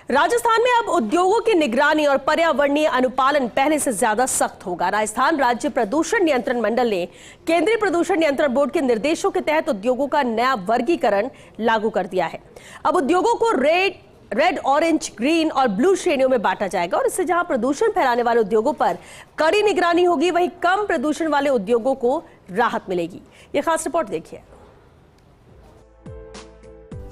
राजस्थान में अब उद्योगों की निगरानी और पर्यावरणीय अनुपालन पहले से ज्यादा सख्त होगा। राजस्थान राज्य प्रदूषण नियंत्रण मंडल ने केंद्रीय प्रदूषण नियंत्रण बोर्ड के निर्देशों के तहत उद्योगों का नया वर्गीकरण लागू कर दिया है। अब उद्योगों को रेड, ऑरेंज, ग्रीन और ब्लू श्रेणियों में बांटा जाएगा और इससे जहां प्रदूषण फैलाने वाले उद्योगों पर कड़ी निगरानी होगी, वहीं कम प्रदूषण वाले उद्योगों को राहत मिलेगी। यह खास रिपोर्ट देखिए।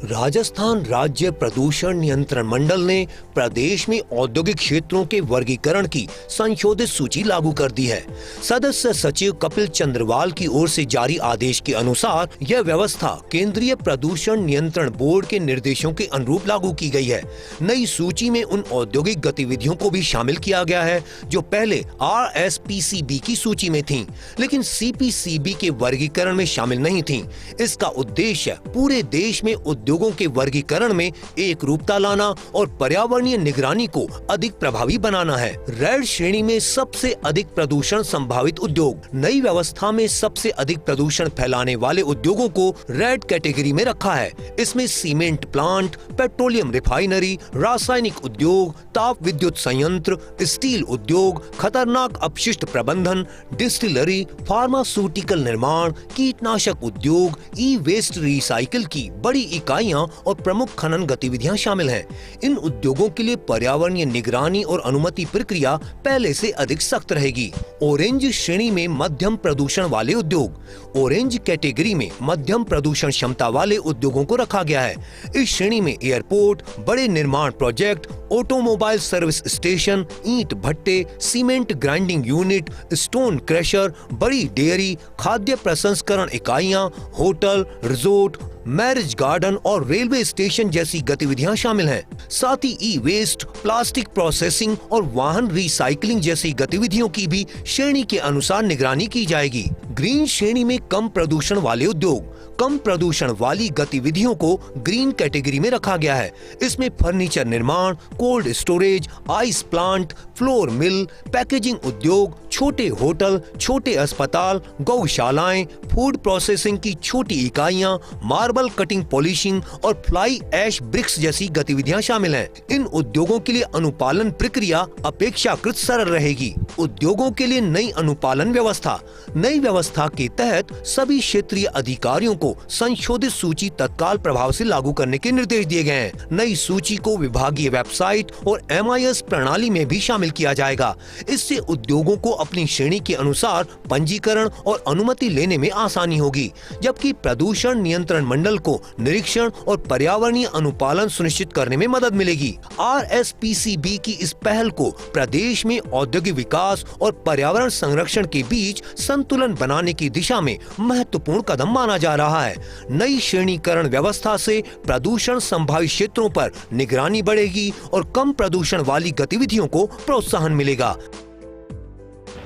राजस्थान राज्य प्रदूषण नियंत्रण मंडल ने प्रदेश में औद्योगिक क्षेत्रों के वर्गीकरण की संशोधित सूची लागू कर दी है। सदस्य सचिव कपिल चंद्रवाल की ओर से जारी आदेश के अनुसार यह व्यवस्था केंद्रीय प्रदूषण नियंत्रण बोर्ड के निर्देशों के अनुरूप लागू की गई है। नई सूची में उन औद्योगिक गतिविधियों को भी शामिल किया गया है जो पहले RSPCB की सूची में थीं, लेकिन CPCB के वर्गीकरण में शामिल नहीं थीं। इसका उद्देश्य पूरे देश में उद्योगों के वर्गीकरण में एक रूपता लाना और पर्यावरणीय निगरानी को अधिक प्रभावी बनाना है। रेड श्रेणी में सबसे अधिक प्रदूषण संभावित उद्योग। नई व्यवस्था में सबसे अधिक प्रदूषण फैलाने वाले उद्योगों को रेड कैटेगरी में रखा है। इसमें सीमेंट प्लांट, पेट्रोलियम रिफाइनरी, रासायनिक उद्योग, ताप विद्युत संयंत्र, स्टील उद्योग, खतरनाक अपशिष्ट प्रबंधन, डिस्टिलरी, फार्मास्यूटिकल निर्माण, कीटनाशक उद्योग, ई वेस्ट रिसाइकिल की बड़ी इकाइयां और प्रमुख खनन गतिविधियां शामिल हैं। इन उद्योगों के लिए पर्यावरणीय निगरानी और अनुमति प्रक्रिया पहले से अधिक सख्त रहेगी। ऑरेंज श्रेणी में मध्यम प्रदूषण वाले उद्योग। ऑरेंज कैटेगरी में मध्यम प्रदूषण क्षमता वाले उद्योगों को रखा गया है। इस श्रेणी में एयरपोर्ट, बड़े निर्माण प्रोजेक्ट, ऑटोमोबाइल सर्विस स्टेशन, ईंट भट्टे, cement grinding unit, stone crusher, बड़ी डेयरी, खाद्य प्रसंस्करण इकाइयां, होटल, रिजोर्ट, मैरिज गार्डन और रेलवे स्टेशन जैसी गतिविधियां शामिल हैं। साथ ही ई वेस्ट, प्लास्टिक प्रोसेसिंग और वाहन रिसाइकलिंग जैसी गतिविधियों की भी श्रेणी के अनुसार निगरानी की जाएगी। ग्रीन श्रेणी में कम प्रदूषण वाले उद्योग। कम प्रदूषण वाली गतिविधियों को ग्रीन कैटेगरी में रखा गया है। इसमें फर्नीचर निर्माण, cold storage, ice plant, flour mill, packaging उद्योग, छोटे होटल, छोटे अस्पताल, गौशालाएं, फूड प्रोसेसिंग की छोटी इकाइयां, मार्बल कटिंग पॉलिशिंग और फ्लाई ऐश ब्रिक्स जैसी गतिविधियां शामिल हैं। इन उद्योगों के लिए अनुपालन प्रक्रिया अपेक्षाकृत सरल रहेगी। उद्योगों के लिए नई अनुपालन व्यवस्था। नई व्यवस्था के तहत सभी क्षेत्रीय अधिकारियों को संशोधित सूची तत्काल प्रभाव से लागू करने के निर्देश दिए गए हैं। नई सूची को विभागीय वेबसाइट और MIS प्रणाली में भी शामिल किया जाएगा। इससे उद्योगों को अपनी श्रेणी के अनुसार पंजीकरण और अनुमति लेने में आसानी होगी, जबकि प्रदूषण नियंत्रण मंडल को निरीक्षण और पर्यावरणीय अनुपालन सुनिश्चित करने में मदद मिलेगी। RSPCB की इस पहल को प्रदेश में औद्योगिक विकास और पर्यावरण संरक्षण के बीच संतुलन बनाने की दिशा में महत्वपूर्ण कदम माना जा रहा है। नई श्रेणीकरण व्यवस्था से प्रदूषण संभावित क्षेत्रों पर निगरानी बढ़ेगी और कम प्रदूषण वाली गतिविधियों को प्रोत्साहन मिलेगा।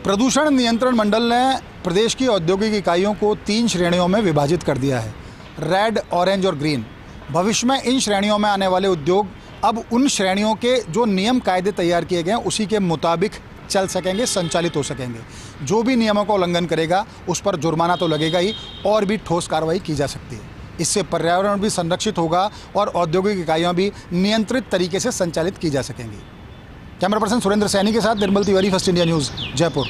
प्रदूषण नियंत्रण मंडल ने प्रदेश की औद्योगिक इकाइयों को 3 श्रेणियों में विभाजित कर दिया है, रेड, ऑरेंज और ग्रीन। भविष्य में इन श्रेणियों में आने वाले उद्योग अब उन श्रेणियों के जो नियम कायदे तैयार किए गए हैं उसी के मुताबिक चल सकेंगे, संचालित हो सकेंगे। जो भी नियमों का उल्लंघन करेगा उस पर जुर्माना तो लगेगा ही और भी ठोस कार्रवाई की जा सकती है। इससे पर्यावरण भी संरक्षित होगा और औद्योगिक इकाइयाँ भी नियंत्रित तरीके से संचालित की जा सकेंगी। कैमरा पर्सन सुरेंद्र सैनी के साथ Nirmal Tiwari, First India News, Jaipur.